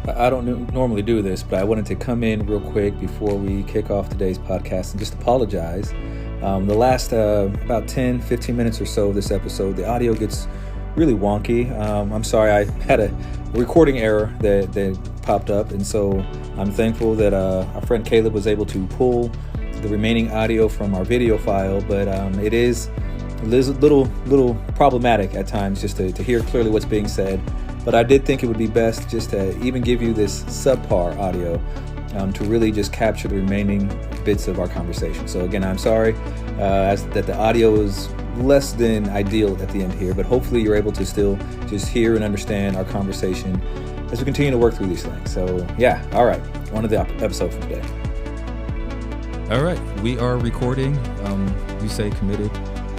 I don't normally do this, but I wanted to come in real quick before we kick off today's podcast and just apologize. The last about 10, 15 minutes or so of this episode, the audio gets really wonky. I'm sorry, I had a recording error that popped up, and so I'm thankful that our friend Caleb was able to pull the remaining audio from our video file, but it is a little problematic at times just to hear clearly what's being said. But I did think it would be best just to even give you this subpar audio to really just capture the remaining bits of our conversation. So again, I'm sorry that the audio is less than ideal at the end here, but hopefully you're able to still just hear and understand our conversation as we continue to work through these things. So yeah, all right, on to the episode for today. All right, we are recording. You say committed.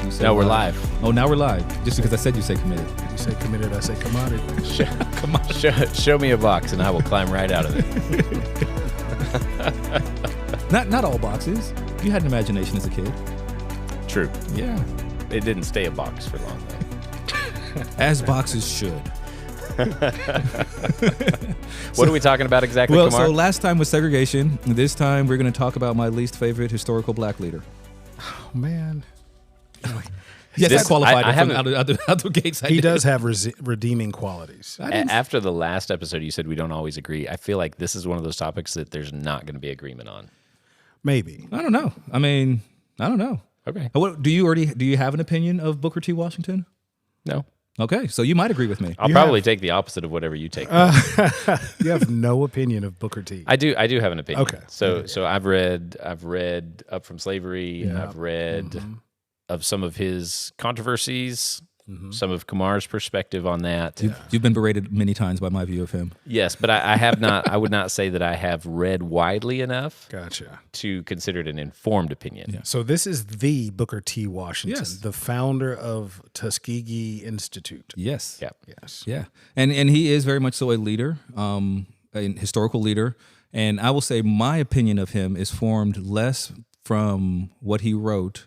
You say now we're live. Oh, now we're live. Just because I said you say committed. You say committed, I say commodity. Come on. Show me a box and I will climb right out of it. Not all boxes. You had an imagination as a kid. True. Yeah. It didn't stay a box for long though. As boxes should. What are we talking about exactly, Well, Kumar? so last time was segregation. This time we're going to talk about my least favorite historical black leader. Oh, man. Yes, I qualified I out the gates. He does have redeeming qualities. After the last episode, you said we don't always agree. I feel like this is one of those topics that there's not going to be agreement on. Maybe. I don't know. I mean, I don't know. Okay. Do you have an opinion of Booker T. Washington? No. Okay, so you might agree with me. I'll probably take the opposite of whatever you take. You have no opinion of Booker T. I do have an opinion. Okay. So I've read Up From Slavery. Yeah. I've read of some of his controversies, some of Kumar's perspective on that. You've been berated many times by my view of him. Yes, but I have not. I would not say that I have read widely enough. Gotcha. To consider it an informed opinion. Yeah. So this is the Booker T. Washington, Yes. the founder of Tuskegee Institute. Yes. Yeah. Yes. Yeah. And he is very much so a leader, a historical leader. And I will say my opinion of him is formed less from what he wrote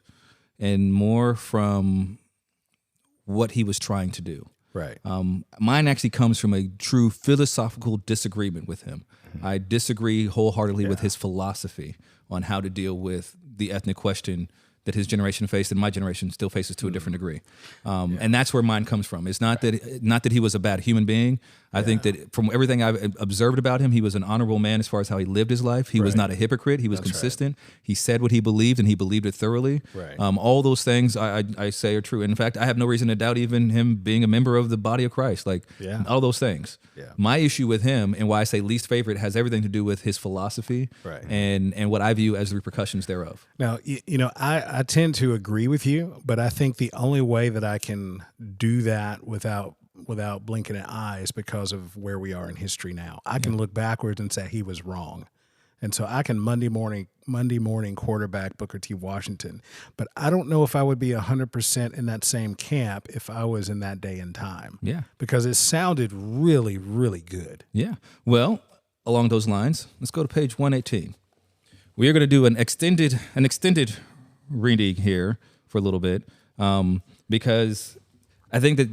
and more from what he was trying to do. Right. Mine actually comes from a true philosophical disagreement with him. I disagree wholeheartedly with his philosophy on how to deal with the ethnic question that his generation faced and my generation still faces to a different degree. And that's where mine comes from. It's not that he was a bad human being. I think that from everything I've observed about him, he was an honorable man as far as how he lived his life. He was not a hypocrite. He was consistent. Right. He said what he believed, and he believed it thoroughly. Right. All those things I say are true. And in fact, I have no reason to doubt even him being a member of the body of Christ. All those things. Yeah. My issue with him, and why I say least favorite, has everything to do with his philosophy and what I view as the repercussions thereof. Now, I tend to agree with you, but I think the only way that I can do that without blinking an eye is because of where we are in history now. I can look backwards and say he was wrong. And so I can Monday morning quarterback Booker T. Washington, but I don't know if I would be 100% in that same camp if I was in that day and time. Yeah. Because it sounded really, really good. Yeah. Well, along those lines, let's go to page 118. We are going to do an extended reading here for a little bit because I think that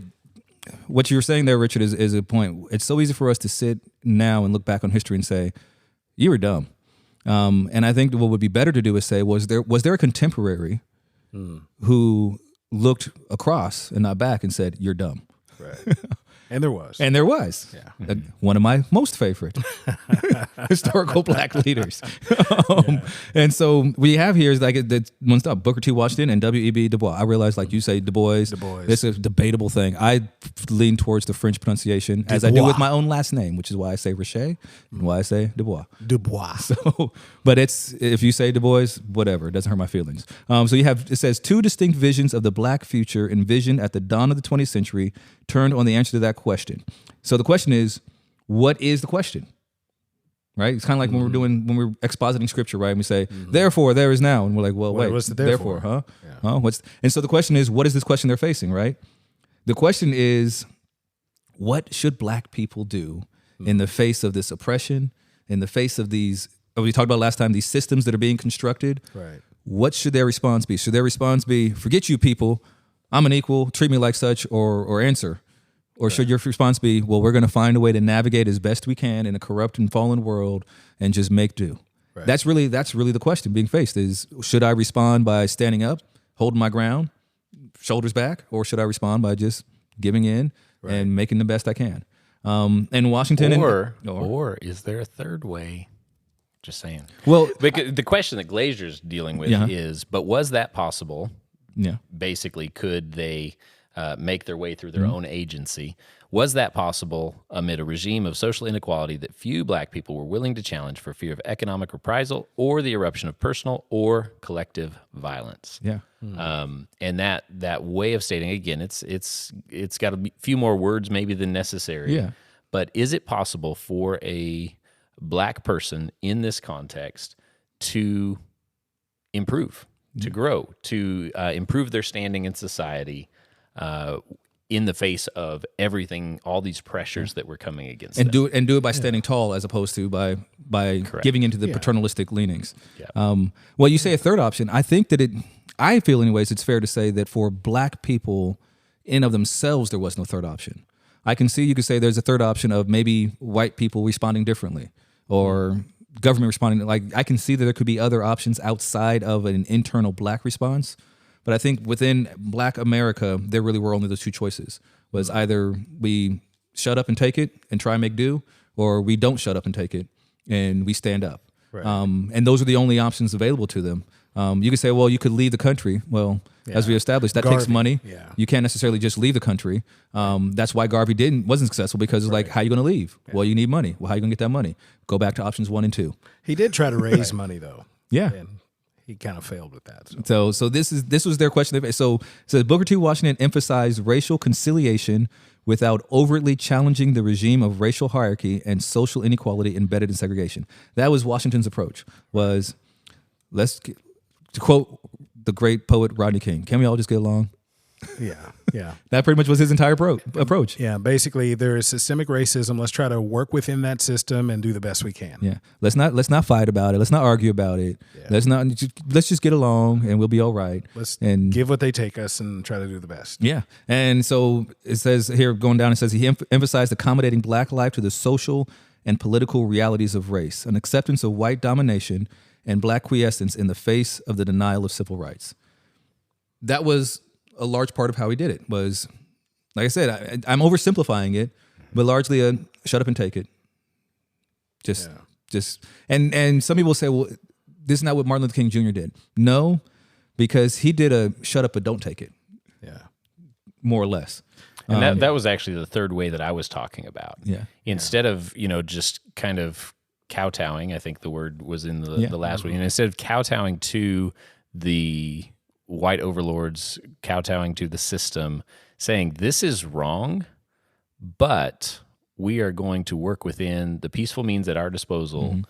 what you were saying there, Richard, is a point. It's so easy for us to sit now and look back on history and say, you were dumb. And I think what would be better to do is say, was there a contemporary who looked across and not back and said, you're dumb? Right. And there was. Yeah. One of my most favorite historical black leaders. And so we have here is one stop, Booker T. Washington and W.E.B. Du Bois. I realize, like you say, Du Bois. It's a debatable thing. I lean towards the French pronunciation, as I do with my own last name, which is why I say Richer and why I say Du Bois. Du Bois. So, but if you say Du Bois, whatever, it doesn't hurt my feelings. So it says, two distinct visions of the black future envisioned at the dawn of the 20th century turned on the answer to that question. So the question is, what is the question? Right? It's kind of like when we're expositing scripture, right? And we say, therefore, there is now. And we're like, well, wait, what's the therefore, huh? Yeah. Huh? And so the question is, what is this question they're facing, right? The question is, what should black people do in the face of this oppression, in the face of these, we talked about last time, these systems that are being constructed? Right. What should their response be? Should their response be, forget you people, I'm an equal, treat me like such, or answer, Or should your response be, well, we're going to find a way to navigate as best we can in a corrupt and fallen world and just make do? Right. That's really the question being faced is, should I respond by standing up, holding my ground, shoulders back, or should I respond by just giving in and making the best I can? And Washington... Or is there a third way? Just saying. Well, because the question that Glazier's dealing with is, but was that possible? Yeah. Basically, could they make their way through their own agency? Was that possible amid a regime of social inequality that few black people were willing to challenge for fear of economic reprisal or the eruption of personal or collective violence? Yeah. And that way of stating, again, it's got a few more words maybe than necessary. Yeah. But is it possible for a black person in this context to improve, to grow, to improve their standing in society in the face of everything, all these pressures that were coming against them? Do it by standing tall as opposed to by giving into the paternalistic leanings. Yeah. Well, you say a third option. I think that I feel anyways, it's fair to say that for black people in of themselves, there was no third option. You could say there's a third option of maybe white people responding differently or government responding. Like, I can see that there could be other options outside of an internal black response. But I think within black America, there really were only those two choices. Was either we shut up and take it and try and make do, or we don't shut up and take it and we stand up. Right. And those are the only options available to them. You could say, well, you could leave the country. Well, as we established, that takes money. Yeah. You can't necessarily just leave the country. That's why Garvey wasn't successful, because it's like, how are you going to leave? Yeah. Well, you need money. Well, how are you going to get that money? Go back to options 1 and 2. He did try to raise money, though. Yeah. And he kind of failed with that. So this was their question. So Booker T. Washington emphasized racial conciliation without overtly challenging the regime of racial hierarchy and social inequality embedded in segregation. That was Washington's approach. To quote the great poet Rodney King, can we all just get along? Yeah. That pretty much was his entire approach. Yeah, basically there is systemic racism. Let's try to work within that system and do the best we can. Yeah. Let's not fight about it. Let's not argue about it. Yeah. Let's just get along and we'll be all right. Let's give what they take us and try to do the best. Yeah. And so it says here, going down, it says he emphasized accommodating black life to the social and political realities of race, an acceptance of white domination and black quiescence in the face of the denial of civil rights. That was a large part of how he did it. Was, like I said, I'm oversimplifying it, but largely a shut up and take it. And some people say, well, this is not what Martin Luther King Jr. did. No, because he did a shut up but don't take it. Yeah. More or less. And that was actually the third way that I was talking about. Yeah. Instead of, just kind of kowtowing, I think the word was in the last one. And instead of kowtowing to the white overlords, kowtowing to the system, saying this is wrong, but we are going to work within the peaceful means at our disposal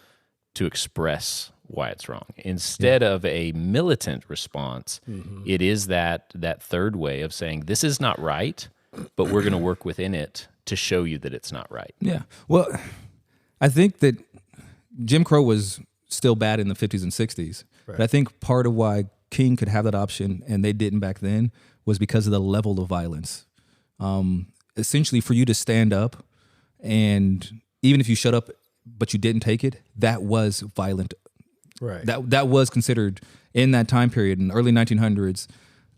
to express why it's wrong. Instead of a militant response, it is that third way of saying this is not right, but we're going to work within it to show you that it's not right. Yeah. Well, I think that Jim Crow was still bad in the 50s and 60s. Right. But I think part of why King could have that option and they didn't back then was because of the level of violence. Essentially, for you to stand up, and even if you shut up but you didn't take it, that was violent. Right. That was considered in that time period in the early 1900s.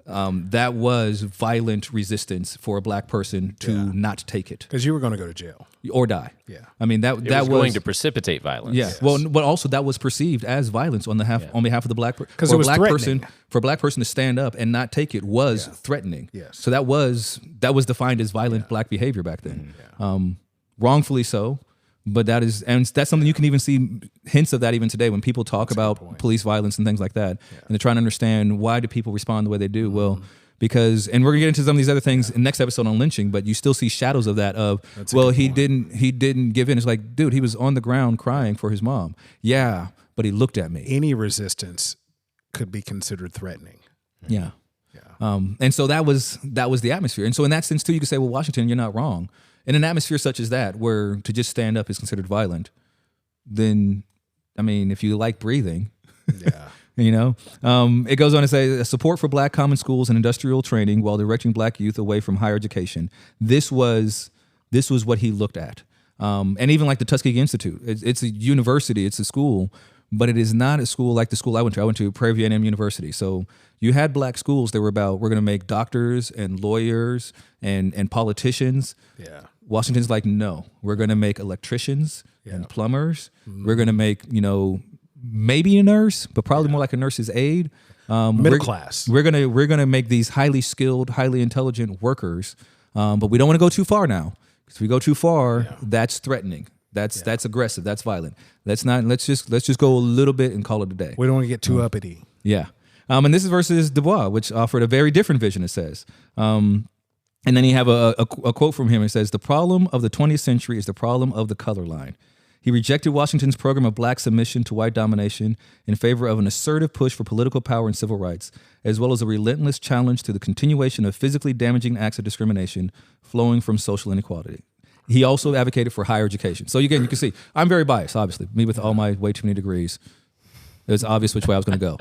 That was violent resistance for a black person to not take it, because you were going to go to jail or die. Yeah, I mean that was going to precipitate violence. Yeah, yes. Well, but also that was perceived as violence on behalf of the black person. Because it was for a black person to stand up and not take it was threatening. Yes, so that was defined as violent black behavior back then, wrongfully so. But that's something you can even see hints of that even today when people talk about police violence and things like that, and they're trying to understand why do people respond the way they do. Well, because, and we're gonna get into some of these other things in the next episode on lynching, but you still see shadows of that. He didn't give in. It's like, dude, he was on the ground crying for his mom. Yeah, but he looked at me. Any resistance could be considered threatening. Yeah. And so that was the atmosphere. And so in that sense too, you could say, well, Washington, you're not wrong. In an atmosphere such as that, where to just stand up is considered violent, then, I mean, if you like breathing, You know, it goes on to say support for black common schools and industrial training while directing black youth away from higher education. This was what he looked at. And even like the Tuskegee Institute, it's a university, it's a school, but it is not a school like the school I went to. I went to Prairie View A&M University. So you had black schools that were about, we're going to make doctors and lawyers and politicians. Yeah. Washington's like, no, we're going to make electricians and plumbers. We're going to make, maybe a nurse, but probably more like a nurse's aide. Middle class. We're gonna make these highly skilled, highly intelligent workers, but we don't want to go too far now. Because if we go too far, that's threatening. That's aggressive. That's violent. Let's just go a little bit and call it a day. We don't want to get too uppity. Yeah. And this is versus Du Bois, which offered a very different vision. It says. And then you have a quote from him. It says, "The problem of the 20th century is the problem of the color line." He rejected Washington's program of black submission to white domination in favor of an assertive push for political power and civil rights, as well as a relentless challenge to the continuation of physically damaging acts of discrimination flowing from social inequality. He also advocated for higher education. So again, you can see, I'm very biased, obviously. Me with all my way too many degrees. It was obvious which way I was going to go.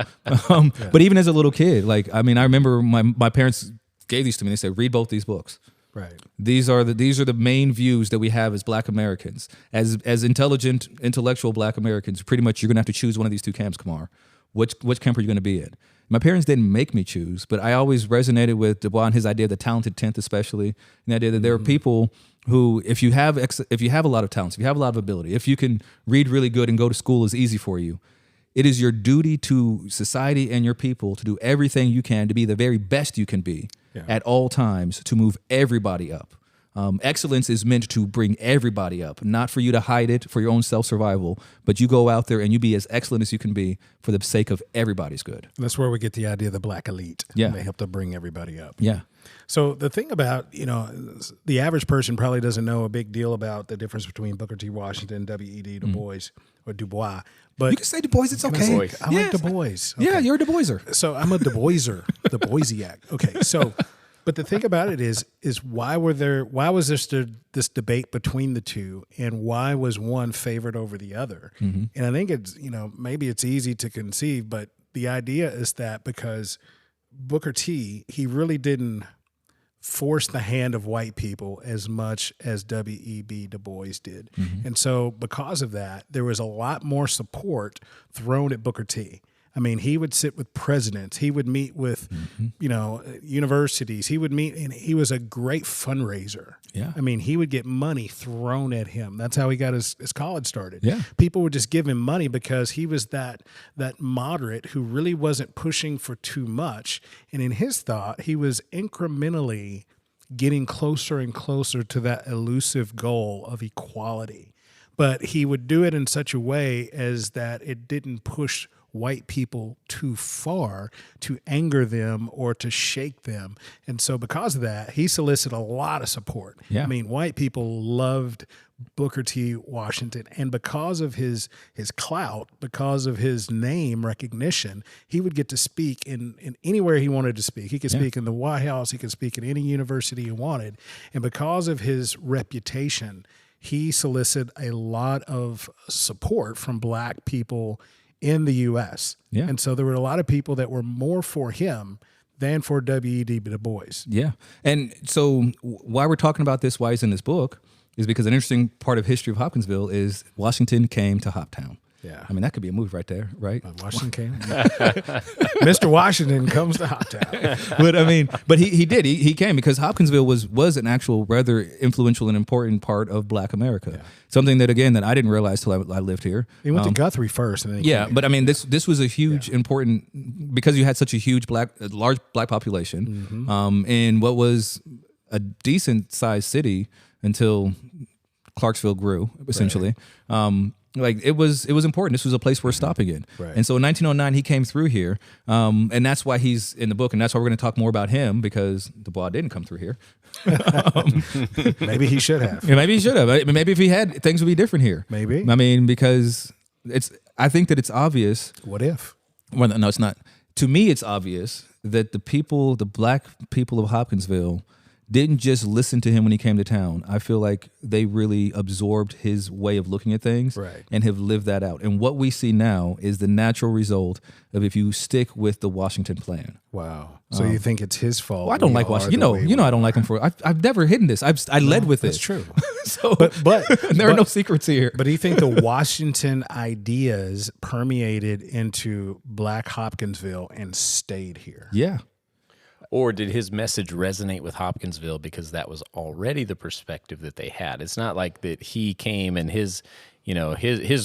But even as a little kid, I remember my parents gave these to me. They said, read both these books. Right. These are the main views that we have as black Americans. As intelligent, intellectual black Americans, pretty much you're going to have to choose one of these two camps, Kamar. Which camp are you going to be in? My parents didn't make me choose, but I always resonated with Du Bois and his idea of the talented 10th especially, and the idea that there are people who, if you have a lot of talents, if you have a lot of ability, if you can read really good and go to school is easy for you, it is your duty to society and your people to do everything you can to be the very best you can be at all times to move everybody up. Excellence is meant to bring everybody up, not for you to hide it for your own self-survival, but you go out there and you be as excellent as you can be for the sake of everybody's good. That's where we get the idea of the black elite. Yeah. They help to bring everybody up. Yeah. So the thing about, the average person probably doesn't know a big deal about the difference between Booker T. Washington, W.E.B. Du Bois, or Du Bois. But you can say Du Bois, it's okay. I like Du Bois. Okay. Yeah, you're a Du Boiser. So I'm a Du Boiser, the Boisiac. Okay, so, but the thing about it is why was this debate between the two, and why was one favored over the other? Mm-hmm. And I think it's, maybe it's easy to conceive, but the idea is that because Booker T, he really didn't force the hand of white people as much as W.E.B. Du Bois did. Mm-hmm. And so because of that, there was a lot more support thrown at Booker T. I mean, he would sit with presidents. He would meet with, universities. He would meet, and he was a great fundraiser. Yeah. I mean, he would get money thrown at him. That's how he got his college started. Yeah. People would just give him money because he was that moderate who really wasn't pushing for too much. And in his thought, he was incrementally getting closer and closer to that elusive goal of equality. But he would do it in such a way as that it didn't push white people too far to anger them or to shake them. And so because of that, he solicited a lot of support. Yeah. I mean, white people loved Booker T. Washington. And because of his clout, because of his name recognition, he would get to speak in anywhere he wanted to speak. He could speak in the White House. He could speak at any university he wanted. And because of his reputation, he solicited a lot of support from black people in the U.S. Yeah. And so there were a lot of people that were more for him than for W.E.B. Du Bois. Yeah. And so why we're talking about this, why he's in this book, is because an interesting part of history of Hopkinsville is Washington came to Hoptown. Yeah. I mean, that could be a movie right there, right? Washington came. Mr. Washington comes to Hoptown. But he did. He came because Hopkinsville was an actual rather influential and important part of Black America. Yeah. Something that, again, that I didn't realize till I lived here. He went to Guthrie first. And then he came but I mean, this was a huge, important, because you had such a huge large black population in what was a decent sized city until Clarksville grew, essentially. Right. It was important. This was a place worth stopping in. Right. And so in 1909, he came through here. And that's why he's in the book. And that's why we're going to talk more about him, because Du Bois didn't come through here. Maybe he should have. Yeah, maybe he should have. Maybe if he had, things would be different here. Maybe. I mean, because I think that it's obvious. What if? Well, no, it's not. To me, it's obvious that the black people of Hopkinsville didn't just listen to him when he came to town. I feel like they really absorbed his way of looking at things and have lived that out. And what we see now is the natural result of if you stick with the Washington plan. Wow. So you think it's his fault? Well, I don't like Washington. You know I don't like him for. I've never hidden this. I led with that's it. That's true. So, but there are no secrets here. But do you think the Washington ideas permeated into Black Hopkinsville and stayed here? Yeah. Or did his message resonate with Hopkinsville because that was already the perspective that they had? It's not like that he came and his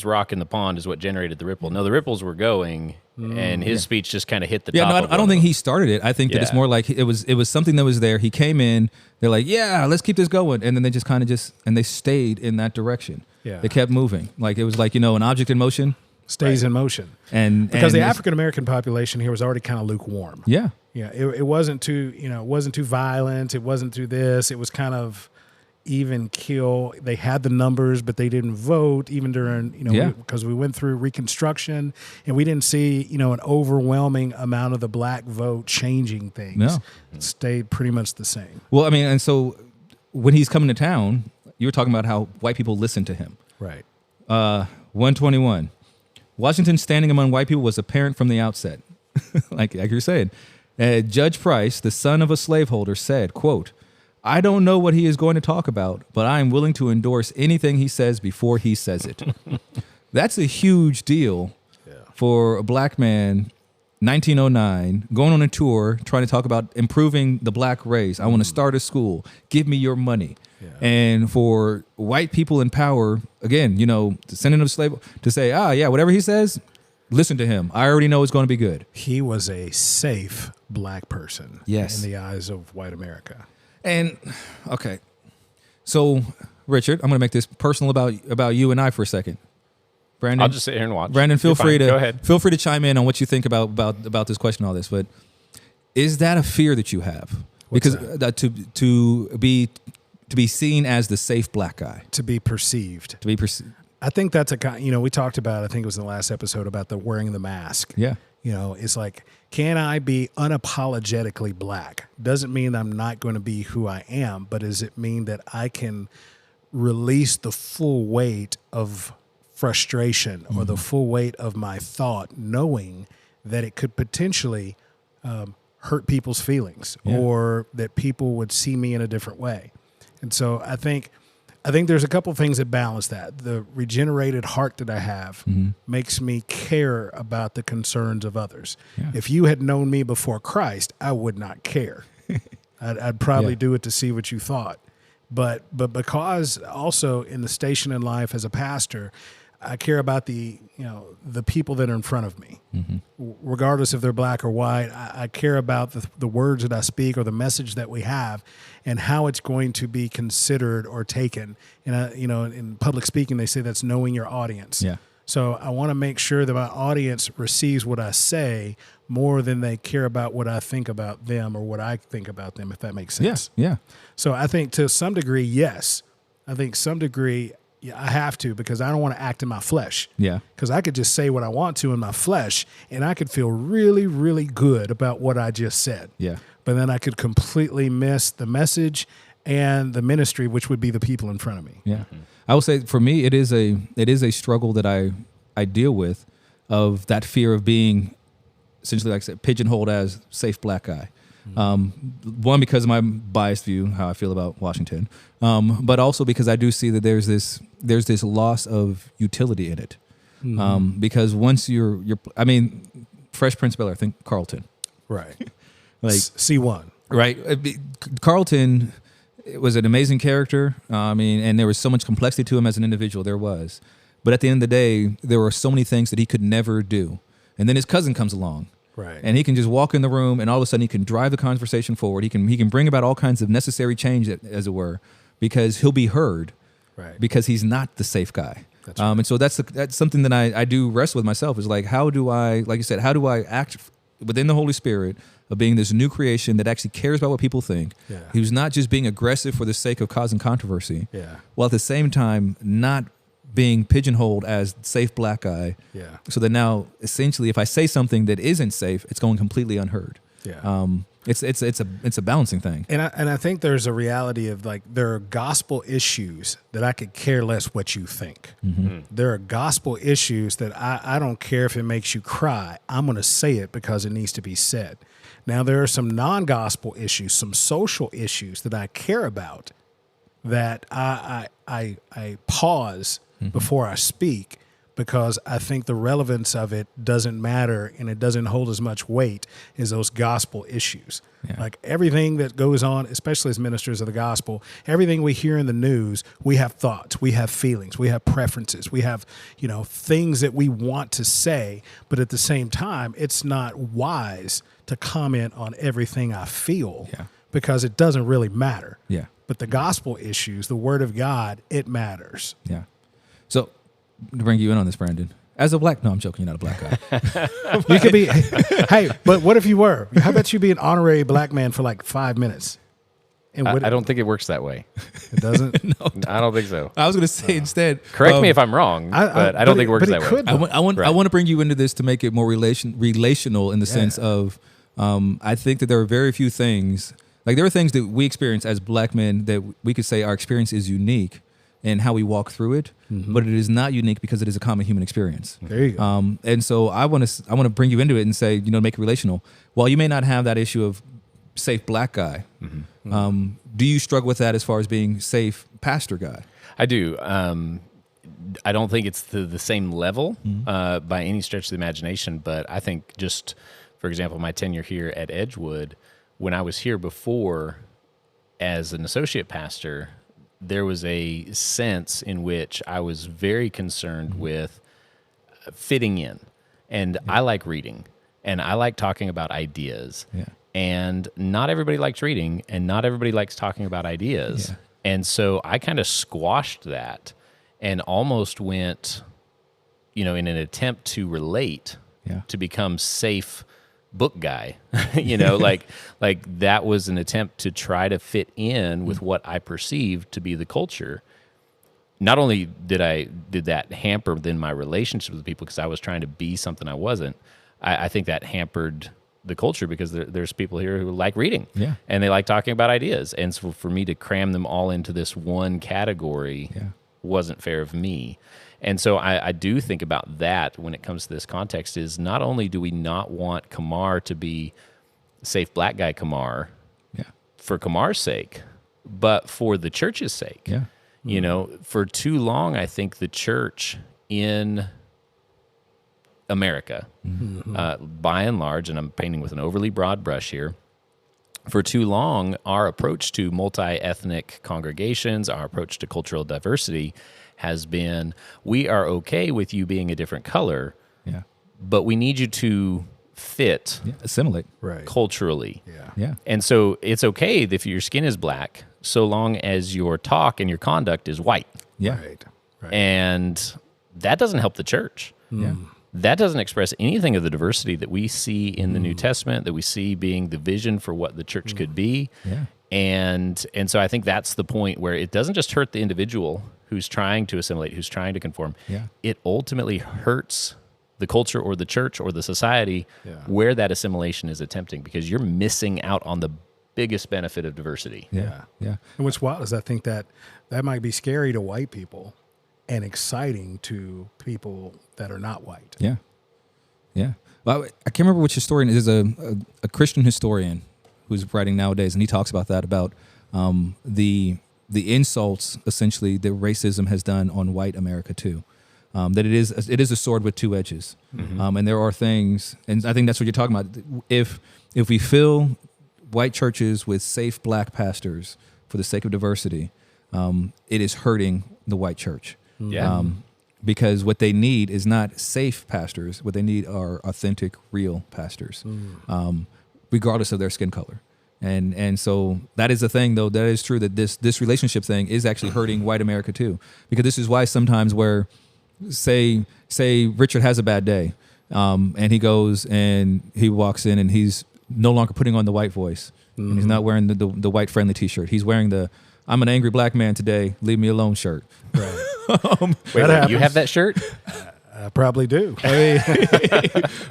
rock in the pond is what generated the ripple. No, the ripples were going, and his speech just kind of hit the top. Yeah, no, I don't think he started it. I think that it's more like it was something that was there. He came in. They're like, yeah, let's keep this going, and then they just kind of and they stayed in that direction. Yeah, they kept moving. Like it was like an object in motion stays in motion, and because the African American population here was already kind of lukewarm. Yeah. Yeah, it wasn't too violent. It wasn't too this. It was kind of even kill. They had the numbers, but they didn't vote even during because we went through Reconstruction and we didn't see an overwhelming amount of the black vote changing things. No, it stayed pretty much the same. Well, I mean, and so when he's coming to town, you were talking about how white people listen to him. Right. 121. Washington's standing among white people was apparent from the outset. like you're saying. Judge Price, the son of a slaveholder, said, quote, I don't know what he is going to talk about, but I am willing to endorse anything he says before he says it. That's a huge deal for a black man, 1909, going on a tour, trying to talk about improving the black race. I want to start a school. Give me your money. Yeah. And for white people in power, again, descendant of slave, to say, whatever he says, listen to him. I already know it's going to be good. He was a safe black person in the eyes of white America. And, okay. So, Richard, I'm going to make this personal about you and I for a second. Brandon, I'll just sit here and watch. Brandon, Go ahead. Feel free to chime in on what you think about this question, all this. But is that a fear that you have? What's because to be seen as the safe black guy, to be perceived. I think that's we talked about, I think it was in the last episode, about the wearing the mask. Yeah. It's like, can I be unapologetically black? Doesn't mean I'm not going to be who I am, but does it mean that I can release the full weight of frustration or the full weight of my thought, knowing that it could potentially hurt people's feelings or that people would see me in a different way? And so I think there's a couple things that balance that. The regenerated heart that I have makes me care about the concerns of others. Yeah. If you had known me before Christ, I would not care. I'd probably do it to see what you thought. But because also in the station in life as a pastor, I care about the people that are in front of me, regardless if they're black or white. I care about the words that I speak or the message that we have, and how it's going to be considered or taken. And in public speaking, they say that's knowing your audience. Yeah. So I want to make sure that my audience receives what I say more than they care about what I think about them or what I think about them, if that makes sense. Yeah. So I think to some degree, yes. I think some degree. Yeah, I have to, because I don't want to act in my flesh. Yeah. Because I could just say what I want to in my flesh, and I could feel really, really good about what I just said. Yeah. But then I could completely miss the message and the ministry, which would be the people in front of me. Yeah. I will say for me, it is a struggle that I deal with, of that fear of being essentially, like I said, pigeonholed as safe black guy. One, because of my biased view, how I feel about Washington, but also because I do see that there's this loss of utility in it. Because once you're, Fresh Prince of Bel-Air, think Carlton, right? Like C1, right? Carlton was an amazing character. And there was so much complexity to him as an individual. There was, but at the end of the day, there were so many things that he could never do. And then his cousin comes along. Right. And he can just walk in the room, and all of a sudden he can drive the conversation forward. He can bring about all kinds of necessary change, as it were, because he'll be heard. Right. Because he's not the safe guy. That's right. And so that's something that I do wrestle with myself, is like, how do I, like you said, how do I act within the Holy Spirit of being this new creation that actually cares about what people think, who's not just being aggressive for the sake of causing controversy, while at the same time not being pigeonholed as safe black guy. Yeah. So that now, essentially, if I say something that isn't safe, it's going completely unheard. Yeah. It's a balancing thing. And I think there's a reality of like there are gospel issues that I could care less what you think. There are gospel issues that I don't care if it makes you cry. I'm going to say it because it needs to be said. Now there are some non-gospel issues, some social issues that I care about that I pause before I speak, because I think the relevance of it doesn't matter and it doesn't hold as much weight as those gospel issues. Yeah. Like everything that goes on, especially as ministers of the gospel, everything we hear in the news, we have thoughts, we have feelings, we have preferences, we have, things that we want to say, but at the same time, it's not wise to comment on everything I feel because it doesn't really matter. Yeah. But the gospel issues, the word of God, it matters. Yeah. So, to bring you in on this, Brandon, as a black, no, I'm joking, you're not a black guy. You could be, hey, but what if you were? How about you be an honorary black man for like 5 minutes? And I don't think it works that way. It doesn't? No, I don't think so. I was going to say instead. Correct me if I'm wrong, but I don't think it works that way. I want to bring you into this to make it more relational in the sense of, I think that there are very few things, like there are things that we experience as black men that we could say our experience is unique and how we walk through it, but it is not unique because it is a common human experience. There you go. And so I want to bring you into it and say, make it relational. While you may not have that issue of safe black guy, do you struggle with that as far as being safe pastor guy? I do. I don't think it's the same level by any stretch of the imagination, but I think just, for example, my tenure here at Edgewood, when I was here before as an associate pastor, there was a sense in which I was very concerned with fitting in. And I like reading, and I like talking about ideas. Yeah. And not everybody likes reading, and not everybody likes talking about ideas. Yeah. And so I kind of squashed that and almost went, in an attempt to relate, to become safe book guy, like that was an attempt to try to fit in with what I perceived to be the culture. Not only did that hamper then my relationship with people because I was trying to be something I wasn't, I think that hampered the culture because there's people here who like reading and they like talking about ideas. And so for me to cram them all into this one category wasn't fair of me. And so I do think about that when it comes to this context is not only do we not want Kamar to be safe black guy Kamar for Kamar's sake, but for the church's sake. Yeah. For too long, I think the church in America, by and large, and I'm painting with an overly broad brush here, for too long, our approach to multi-ethnic congregations, our approach to cultural diversity has been, we are okay with you being a different color, but we need you to fit, assimilate culturally. And so it's okay if your skin is black, so long as your talk and your conduct is white. Right. And that doesn't help the church. That doesn't express anything of the diversity that we see in the New Testament, that we see being the vision for what the church could be. And so I think that's the point where it doesn't just hurt the individual who's trying to assimilate, who's trying to conform. It ultimately hurts the culture or the church or the society where that assimilation is attempting, because you're missing out on the biggest benefit of diversity. And what's wild is I think that might be scary to white people and exciting to people that are not white. Well, I can't remember which historian. There's a Christian historian who's writing nowadays, and he talks about that, about the insults essentially that racism has done on white America too. That it is a sword with two edges, and there are things, and I think that's what you're talking about. If we fill white churches with safe black pastors for the sake of diversity, it is hurting the white church. Because what they need is not safe pastors. What they need are authentic, real pastors, regardless of their skin color. And so that is the thing, though. That is true that this relationship thing is actually hurting white America too. Because this is why sometimes where, say Richard has a bad day, and he goes and he walks in and he's no longer putting on the white voice, and he's not wearing the white friendly T-shirt. He's wearing the "I'm an angry black man today, leave me alone" shirt. Wait, you have that shirt? I probably do.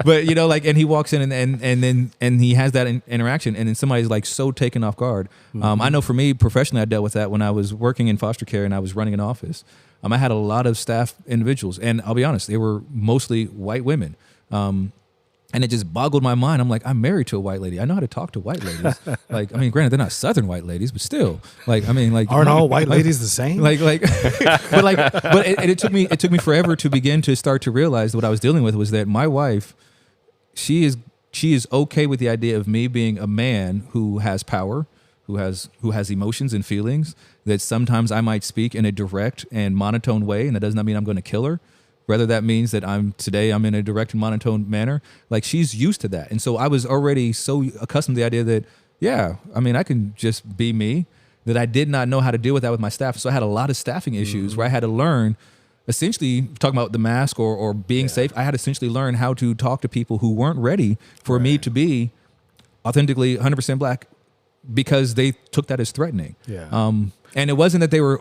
But you know, like, and he walks in and he has that interaction, and then somebody's like so taken off guard. I know for me professionally, I dealt with that when I was working in foster care and I was running an office. I had a lot of staff individuals, and I'll be honest, they were mostly white women. And it just boggled my mind. I'm like, I'm married to a white lady. I know how to talk to white ladies. Like, I mean, granted, they're not Southern white ladies, but still, like, I mean, like, aren't all white ladies the same? But it took me forever to begin to start to realize that what I was dealing with was that my wife, she is okay with the idea of me being a man who has power, who has emotions and feelings. That sometimes I might speak in a direct and monotone way, and that does not mean I'm going to kill her. Whether that means that I'm in a direct and monotone manner, like she's used to that. And so I was already so accustomed to the idea that, yeah, I mean, I can just be me, that I did not know how to deal with that with my staff. So I had a lot of staffing issues where I had to learn, essentially, talking about the mask or being safe, I had to essentially learn how to talk to people who weren't ready for me to be authentically 100% black because they took that as threatening. Yeah. And it wasn't that they were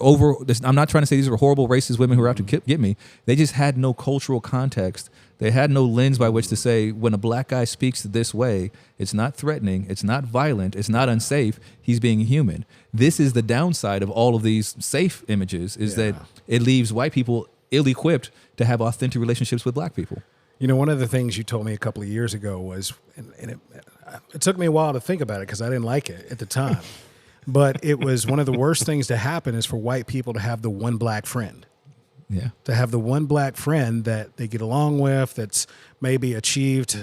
I'm not trying to say these were horrible racist women who were out to get me. They just had no cultural context. They had no lens by which to say, when a black guy speaks this way, it's not threatening, it's not violent, it's not unsafe, he's being human. This is the downside of all of these safe images, is that it leaves white people ill-equipped to have authentic relationships with black people. You know, one of the things you told me a couple of years ago was, and it took me a while to think about it because I didn't like it at the time. But it was one of the worst things to happen is for white people to have the one black friend. Yeah. To have the one black friend that they get along with, that's maybe achieved,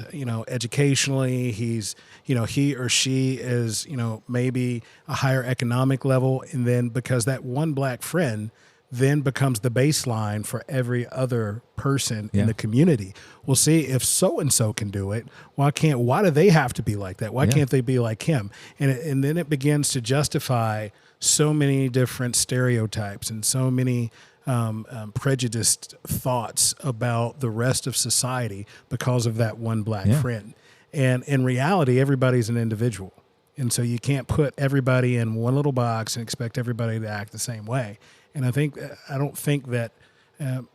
educationally. He's, he or she is, maybe a higher economic level. And then because that one black friend then becomes the baseline for every other person in the community. Well, see, if so-and-so can do it, why do they have to be like that? Why can't they be like him? And then it begins to justify so many different stereotypes and so many prejudiced thoughts about the rest of society because of that one black friend. And in reality, everybody's an individual. And so you can't put everybody in one little box and expect everybody to act the same way. And I don't think that,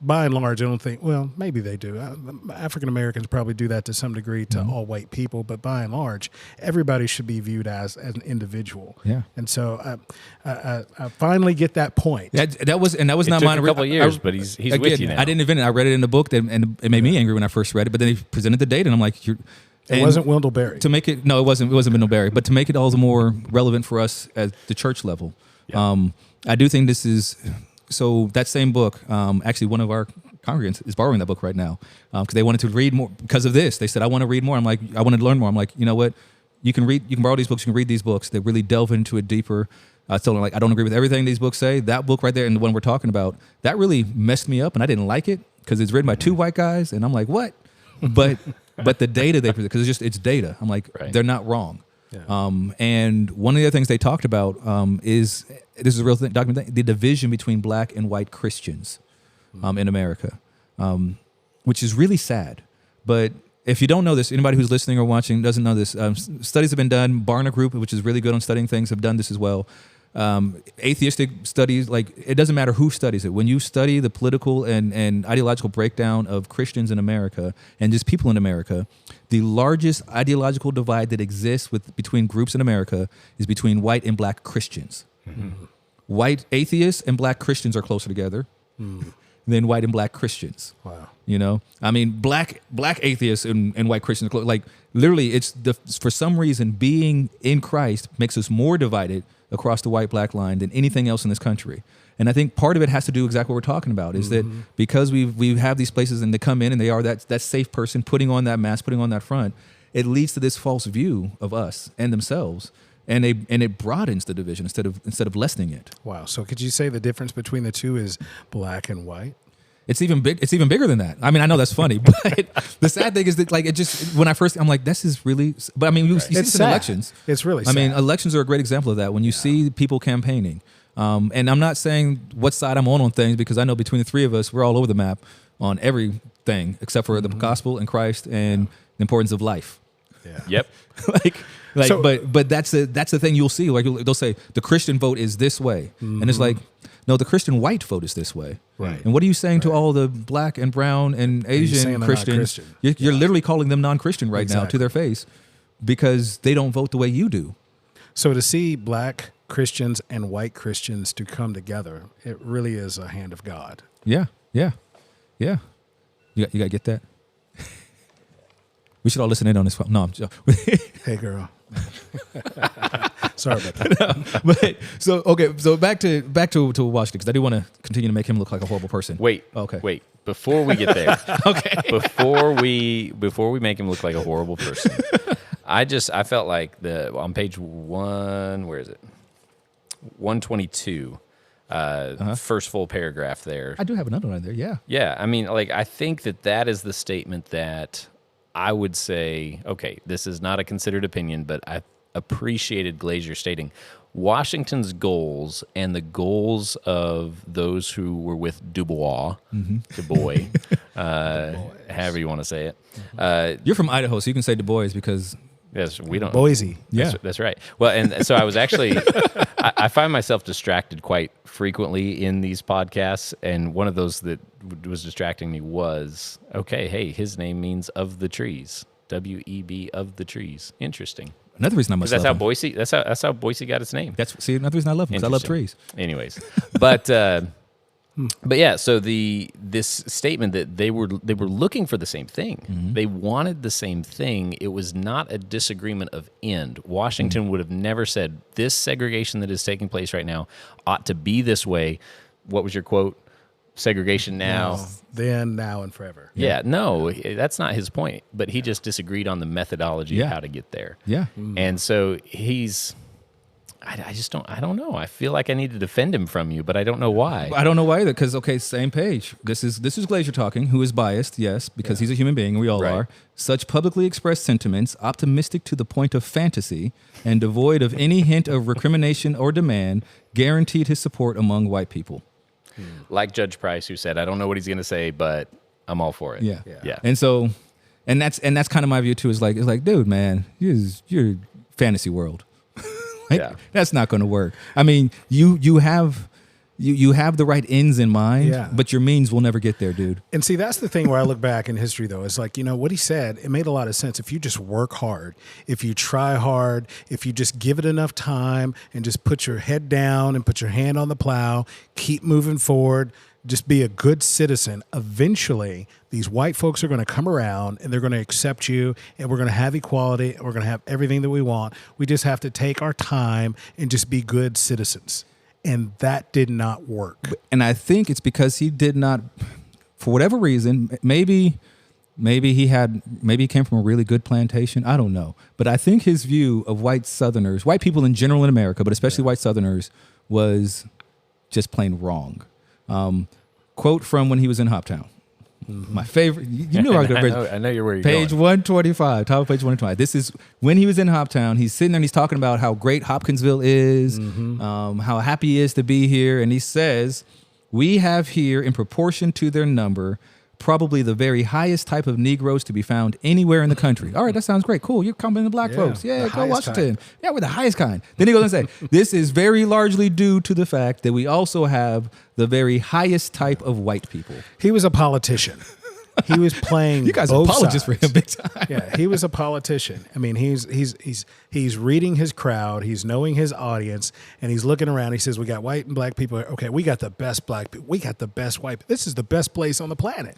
by and large, well, maybe they do. African Americans probably do that to some degree to all white people, but by and large, everybody should be viewed as an individual. Yeah. And so I finally get that point. That was not mine. A couple of years, but he's again, with you now. I didn't invent it. I read it in the book, and it made me angry when I first read it. But then he presented the data, and I'm like, it wasn't Wendell Berry. To make it, no, it wasn't Wendell Berry. But to make it all the more relevant for us at the church level. Yeah. I do think this is, so that same book, actually one of our congregants is borrowing that book right now because they wanted to read more because of this. They said, I want to read more. I'm like, I want to learn more. I'm like, you know what? You can borrow these books. You can read these books. They really delve into it deeper. I told them, like, I don't agree with everything these books say. That book right there and the one we're talking about, that really messed me up and I didn't like it because it's written by two white guys. And I'm like, what? But the data they present, because it's data. I'm like, they're not wrong. Yeah. And one of the other things they talked about is, this is a real thing, document, the division between black and white Christians in America, which is really sad. But if you don't know this, anybody who's listening or watching doesn't know this, studies have been done. Barna Group, which is really good on studying things, have done this as well. Atheistic studies, like, it doesn't matter who studies it. When you study the political and ideological breakdown of Christians in America and just people in America, the largest ideological divide that exists between groups in America is between white and black Christians. Mm-hmm. White atheists and black Christians are closer together than white and black Christians. Wow. You know, I mean, black atheists and white Christians, like, literally, for some reason, being in Christ makes us more divided across the white-black line than anything else in this country. And I think part of it has to do exactly what we're talking about, is that because we have these places and they come in and they are that safe person putting on that mask, putting on that front, it leads to this false view of us and themselves. And it broadens the division instead of lessening it. Wow. So could you say the difference between the two is black and white? It's even bigger than that. I mean, I know that's funny, but the sad thing is that, like, it just, when I first, I'm like, this is really, but I mean, you see this in elections. It's really sad. I mean, elections are a great example of that. When you see people campaigning, and I'm not saying what side I'm on things, because I know between the three of us, we're all over the map on everything except for the gospel and Christ and the importance of life. Yeah. Yep. So, but that's the thing you'll see. Like, they'll say the Christian vote is this way, and it's like, no, the Christian white vote is this way. Right. And what are you saying to all the black and brown and Asian Christians? You're literally calling them non-Christian right now to their face because they don't vote the way you do. So to see black Christians and white Christians to come together, it really is a hand of God. Yeah. You got to get that. We should all listen in on this. No, I'm just, hey, girl. Sorry about that. But so back to Washington, because I do want to continue to make him look like a horrible person. Wait. Before we get there, before we make him look like a horrible person, I felt like on page 122, first full paragraph there. I do have another one there. Yeah. Yeah. I mean, like, I think that is the statement that I would say, okay, this is not a considered opinion, but I appreciated Glazier stating Washington's goals and the goals of those who were with Du Bois, however you want to say it. You're from Idaho, so you can say Du Bois because... Yes, we don't. Boise. That's right. Well, and so I was actually, I find myself distracted quite frequently in these podcasts, and one of those that was distracting me was, okay, hey, his name means of the trees, WEB of the trees. Interesting. Another reason I must love him. Boise. That's how Boise got its name. Another reason I love him because I love trees. Anyways, but yeah, so this statement that they were looking for the same thing. Mm-hmm. They wanted the same thing. It was not a disagreement of end. Washington would have never said this segregation that is taking place right now ought to be this way. What was your quote? Segregation now, then, now, and forever. Yeah, no, that's not his point. But he just disagreed on the methodology of how to get there. Yeah, and so he's. I just don't. I don't know. I feel like I need to defend him from you, but I don't know why. I don't know why either. Because same page. This is Glazier talking, who is biased, yes, because he's a human being. We all are. Such publicly expressed sentiments, optimistic to the point of fantasy, and devoid of any hint of recrimination or demand, guaranteed his support among white people. Like Judge Price, who said, "I don't know what he's going to say, but I'm all for it." Yeah. And so, and that's kind of my view too. Is like, dude, man, you're fantasy world. That's not going to work. I mean, you have the right ends in mind, but your means will never get there, dude. And see, that's the thing where I look back in history, though. It's like, what he said, it made a lot of sense. If you just work hard, if you try hard, if you just give it enough time and just put your head down and put your hand on the plow, keep moving forward, just be a good citizen, eventually these white folks are going to come around and they're going to accept you, and we're going to have equality, and we're going to have everything that we want. We just have to take our time and just be good citizens. And that did not work. And I think it's because he did not, for whatever reason, maybe he came from a really good plantation. I don't know. But I think his view of white Southerners, white people in general in America, but especially white Southerners, was just plain wrong. Quote from when he was in Hoptown. My favorite. You knew I was going to I know you're where you're page going. 125, top of page 125. This is when he was in Hoptown. He's sitting there and he's talking about how great Hopkinsville is, how happy he is to be here. And he says, we have here, in proportion to their number, probably the very highest type of Negroes to be found anywhere in the country. All right, that sounds great. Cool. You're coming to black folks. Yeah, go Washington. Type. Yeah, we're the highest kind. Then he goes and say, this is very largely due to the fact that we also have the very highest type of white people. He was a politician. He was playing. You guys are apologists for him big time. Yeah, he was a politician. I mean, he's reading his crowd, he's knowing his audience, and he's looking around. He says, "We got white and black people. Okay, we got the best black people. We got the best white. This is the best place on the planet."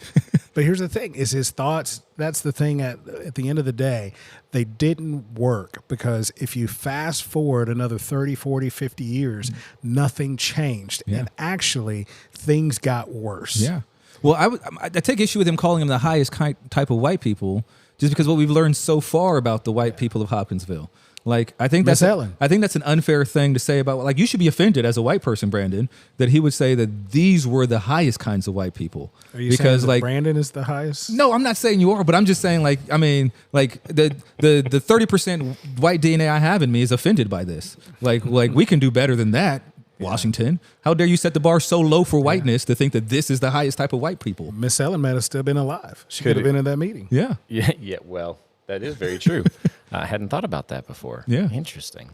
But here's the thing: is his thoughts. That's the thing. At the end of the day, they didn't work, because if you fast forward another 30, 40, 50 years, nothing changed, and actually things got worse. Yeah. Well, I take issue with him calling them the highest type of white people, just because what we've learned so far about the white people of Hopkinsville. Like, I think that's an unfair thing to say about, like, you should be offended as a white person, Brandon, that he would say that these were the highest kinds of white people. Are you saying that Brandon is the highest? No, I'm not saying you are, but I'm just saying, like, I mean, like the 30% white DNA I have in me is offended by this. Like we can do better than that. Washington, how dare you set the bar so low for whiteness to think that this is the highest type of white people? Miss Ellen might have still been alive. She could have been in that meeting. Yeah. Yeah. Well, that is very true. I hadn't thought about that before. Yeah. Interesting.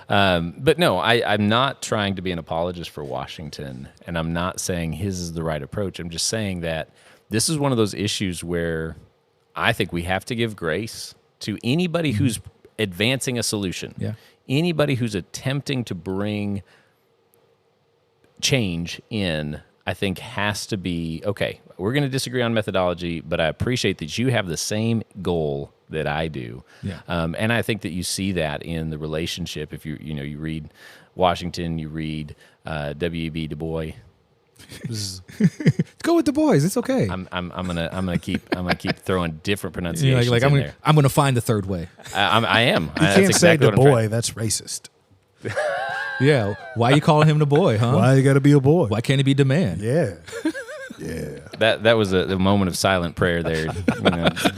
But no, I'm not trying to be an apologist for Washington, and I'm not saying his is the right approach. I'm just saying that this is one of those issues where I think we have to give grace to anybody who's advancing a solution. Yeah. Anybody who's attempting to bring change in, I think has to be, okay, we're going to disagree on methodology, but I appreciate that you have the same goal that I do. Yeah. And I think that you see that in the relationship. If you read Washington, you read W.E.B. Du Bois. Go with Du Bois. It's okay. I'm gonna keep throwing different pronunciations. Like I'm gonna find the third way. I am. You can't say Du Bois. That's racist. Yeah. Why you calling him the boy, huh? Why you got to be a boy? Why can't he be the man? Yeah. Yeah. That was a moment of silent prayer there.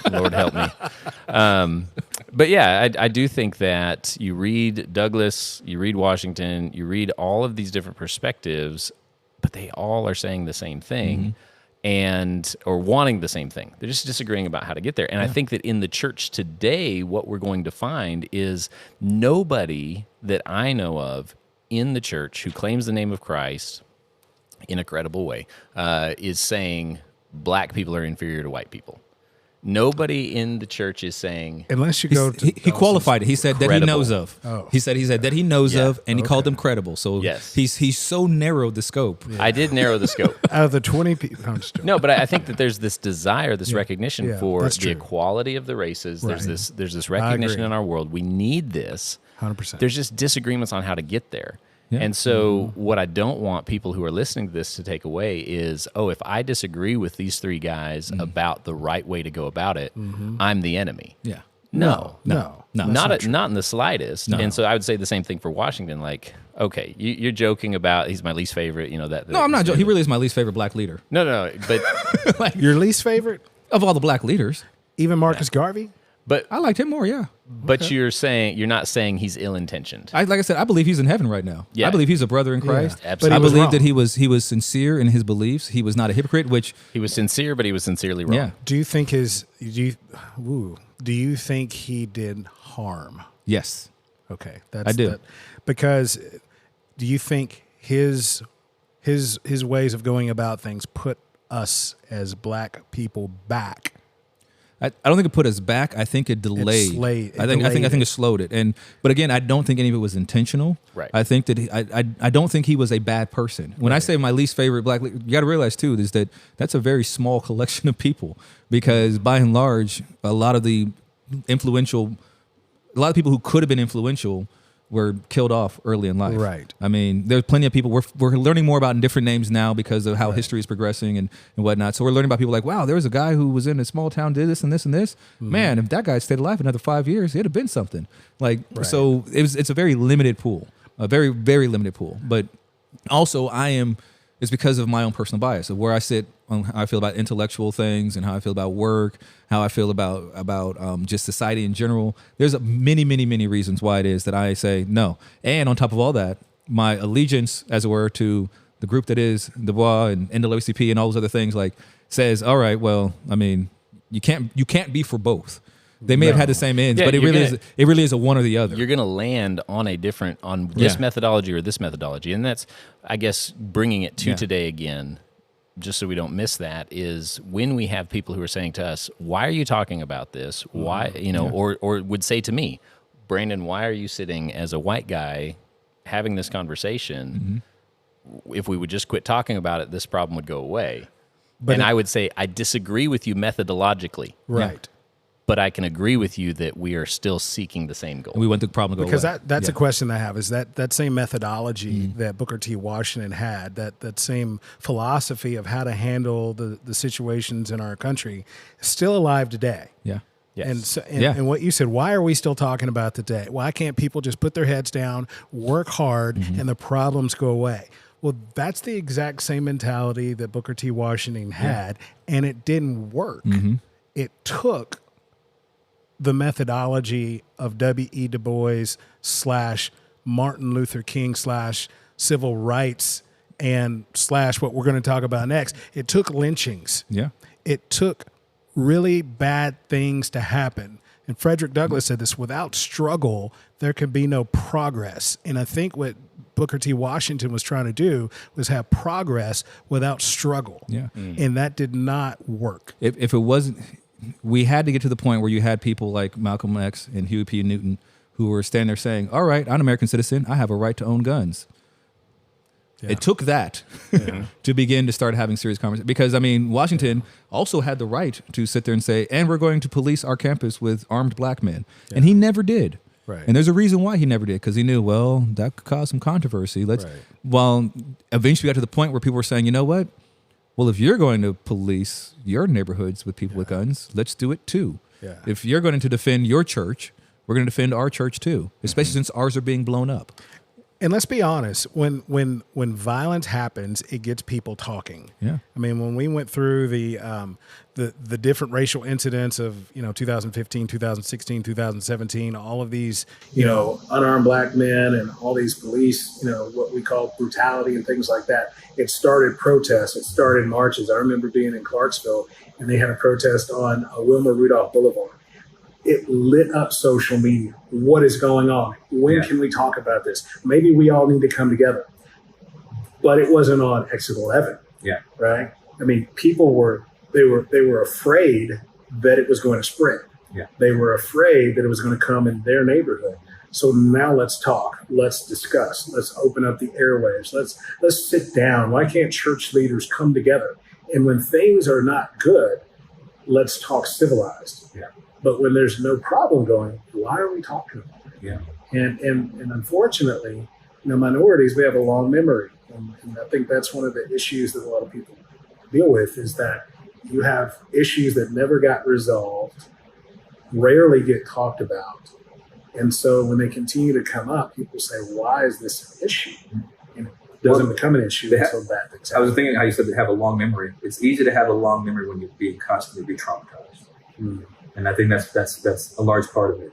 Lord help me. But yeah, I do think that you read Douglas, you read Washington, you read all of these different perspectives, but they all are saying the same thing or wanting the same thing. They're just disagreeing about how to get there. And I think that in the church today, what we're going to find is nobody that I know of in the church who claims the name of Christ in a credible way is saying black people are inferior to white people. Nobody in the church is saying, unless you go to he qualified it. He said credible. That he knows of. Oh. He said that he knows of, and he called them credible. So Yes. he's so narrowed the scope. Yeah. I did narrow the scope. out of the 20 people. No, I'm just joking. No, but I think that there's this desire, this recognition for that's the true. equality of the races. Right. There's this recognition agree. in our world. We need this. 100%. There's just disagreements on how to get there. Yeah. And so what I don't want people who are listening to this to take away is, if I disagree with these three guys about the right way to go about it, I'm the enemy. Yeah. No. No. Not in the slightest. No. And so I would say the same thing for Washington. Like, okay, you're joking about he's my least favorite. No, I'm not joking. He really is my least favorite black leader. No. But Your least favorite? Of all the black leaders. Even Marcus Garvey? but I liked him more, yeah. But you're not saying he's ill-intentioned. Like I said, I believe he's in heaven right now. Yeah. I believe he's a brother in Christ. absolutely. I But he was believe wrong. that he was sincere in his beliefs. He was not a hypocrite, which He was sincere, but he was sincerely wrong. yeah. Do you think do you think he did harm? Yes. Okay, I do. Because do you think his ways of going about things put us as black people back? I don't think it put us back. I think it delayed. I think it slowed it. But again, I don't think any of it was intentional. Right. I think that I don't think he was a bad person. When I say my least favorite black, you got to realize too is that that's a very small collection of people, because by and large, a lot of people who could have been influential were killed off early in life. Right. I mean, there's plenty of people. We're learning more about different names now because of how history is progressing and whatnot. So we're learning about people like, wow, there was a guy who was in a small town, did this and this and this. Man, if that guy stayed alive another 5 years, it'd have been something. So it's a very limited pool, a very, very limited pool. But also it's because of my own personal bias of where I sit on how I feel about intellectual things and how I feel about work, how I feel about just society in general. There's many, many, many reasons why it is that I say no. And on top of all that, my allegiance, as it were, to the group that is Du Bois and NAACP and all those other things, says, all right, well, I mean, you can't be for both. They may have had the same ends, but it really is a one or the other. You're going to land on this methodology or this methodology. And that's, I guess, bringing it to today again, just so we don't miss that, is when we have people who are saying to us, why are you talking about this? Why, or would say to me, Brandon, why are you sitting as a white guy having this conversation? If we would just quit talking about it, this problem would go away. And I would say, I disagree with you methodologically. Right. Yeah. But I can agree with you that we are still seeking the same goal. We want the problem to go Because away. that's a question I have, is that same methodology that Booker T. Washington had, that same philosophy of how to handle the situations in our country, is still alive today. Yeah. Yes. And what you said, why are we still talking about today? Why can't people just put their heads down, work hard, and the problems go away? Well, that's the exact same mentality that Booker T. Washington had, and it didn't work. It took the methodology of W.E. Du Bois / Martin Luther King / civil rights and / what we're going to talk about next. It took lynchings. Yeah. It took really bad things to happen. And Frederick Douglass said this: without struggle, there can be no progress. And I think what Booker T. Washington was trying to do was have progress without struggle. Yeah. And that did not work. If it wasn't, we had to get to the point where you had people like Malcolm X and Huey P. Newton who were standing there saying, all right, I'm an American citizen. I have a right to own guns. Yeah. It took that to begin to start having serious conversations. Because, I mean, Washington also had the right to sit there and say, and we're going to police our campus with armed black men. Yeah. And he never did. Right. And there's a reason why he never did, because he knew, well, that could cause some controversy. Well, eventually we got to the point where people were saying, you know what? Well, if you're going to police your neighborhoods with people with guns, let's do it too. Yeah. If you're going to defend your church, we're going to defend our church too, especially since ours are being blown up. And let's be honest, when violence happens, it gets people talking. Yeah. I mean, when we went through the different racial incidents of, 2015, 2016, 2017, all of these, unarmed black men and all these police, what we call brutality and things like that. It started protests. It started marches. I remember being in Clarksville and they had a protest on Wilma Rudolph Boulevard. It lit up social media. What is going on? When can we talk about this? Maybe we all need to come together. But it wasn't on Exit 11. Yeah. Right? I mean, people were afraid that it was going to spread. Yeah. They were afraid that it was going to come in their neighborhood. So now let's talk. Let's discuss. Let's open up the airwaves. Let's sit down. Why can't church leaders come together? And when things are not good, let's talk civilized. Yeah. But when there's no problem going, why are we talking about it? Yeah. And unfortunately, minorities, we have a long memory. And I think that's one of the issues that a lot of people deal with, is that you have issues that never got resolved, rarely get talked about. And so when they continue to come up, people say, why is this an issue? And it doesn't become an issue until bad things happen. I was thinking how you said to have a long memory. It's easy to have a long memory when you're being constantly re-traumatized. And I think that's a large part of it.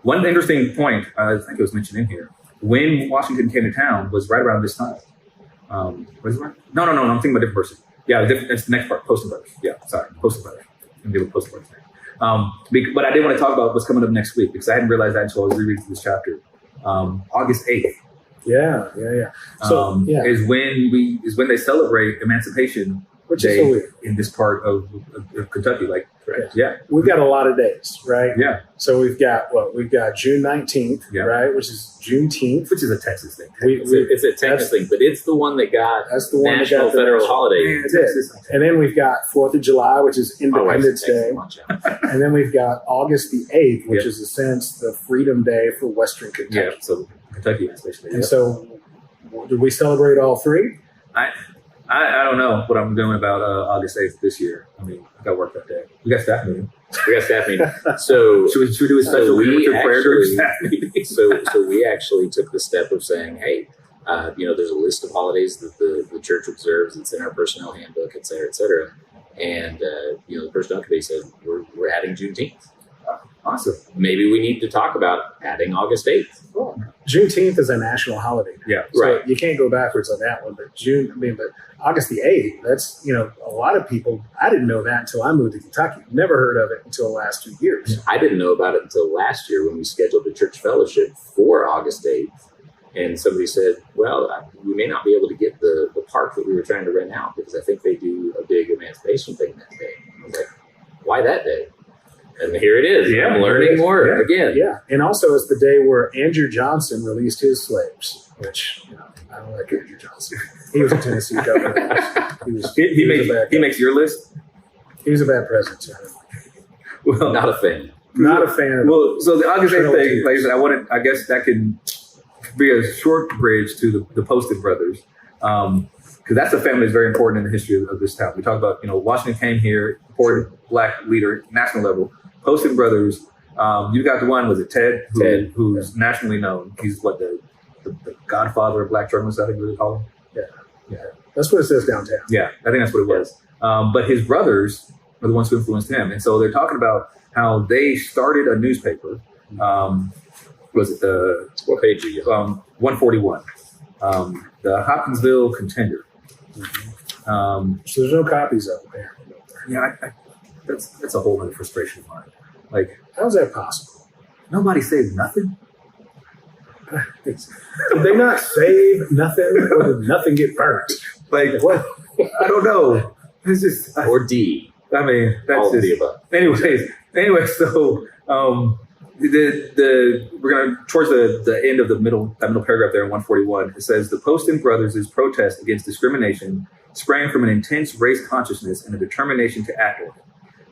One interesting point, I think it was mentioned in here, when Washington came to town was right around this time. Was it right? No, I'm thinking about a different person. Yeah, that's the next part, Postal Brothers. Yeah, sorry, Postal Brothers. I'm dealing with Postal Brothers next. But I did want to talk about what's coming up next week, because I hadn't realized that until I was rereading this chapter. August 8th. Yeah. So is when they celebrate Emancipation Which Day is so weird. in this part of Kentucky. Like, yeah. We've got a lot of days, right? Yeah. So we've got June 19th, right? Which is Juneteenth. Which is a Texas thing. It's a Texas thing, but it's the one that got that's the one national that got the federal national holiday. And then we've got 4th of July, which is Independence Day. And then we've got August the 8th, which is, in a sense, the Freedom Day for Western Kentucky. Yeah, so Kentucky especially. And so did we celebrate all three? I don't know what I'm doing about August 8th this year. I mean, I got work that day. We got staff meeting. So should we do a special prayer during staff meeting? So we actually took the step of saying, hey, there's a list of holidays that the church observes. It's in our personnel handbook, et cetera, et cetera. And the personnel committee said we're adding Juneteenth. Awesome. Maybe we need to talk about adding August 8th. Well, Juneteenth is a national holiday. Yeah, so right. You can't go backwards on that one. But but August the 8th, that's, a lot of people, I didn't know that until I moved to Kentucky. Never heard of it until the last 2 years. I didn't know about it until last year when we scheduled a church fellowship for August 8th. And somebody said, well, we may not be able to get the park that we were trying to rent out because I think they do a big emancipation thing that day. I was like, why that day? And here it is. Yeah, I'm learning more again. Yeah. And also it's the day where Andrew Johnson released his slaves, which, I don't like Andrew Johnson. He was a Tennessee governor. He makes your list? He was a bad president, too. Well, Not a fan. Not a fan of Well, so the August 8th thing, like I said, I guess that can be a short bridge to the Poston brothers. Because that's a family that's very important in the history of this town. We talk about, Washington came here, important black leader, national level. Poston brothers, you got the one, was it Ted? Who's nationally known. He's what, the godfather of black journalists, I think we would call him. Yeah. That's what it says downtown. Yeah, I think that's what it was. But his brothers are the ones who influenced him. And so they're talking about how they started a newspaper. Was it what page are you on? 141. The Hopkinsville Contender. So there's no copies of it there. Yeah, that's a whole other frustration of mine. Like, how's that possible? Nobody saved nothing. Did they not save nothing, or did nothing get burnt? Like, what? I don't know. It's just or D. I mean, that's all just, of the above. Anyway, so we're gonna towards the end of that middle paragraph there in 141. It says the Poston brothers' protest against discrimination sprang from an intense race consciousness and a determination to act on it.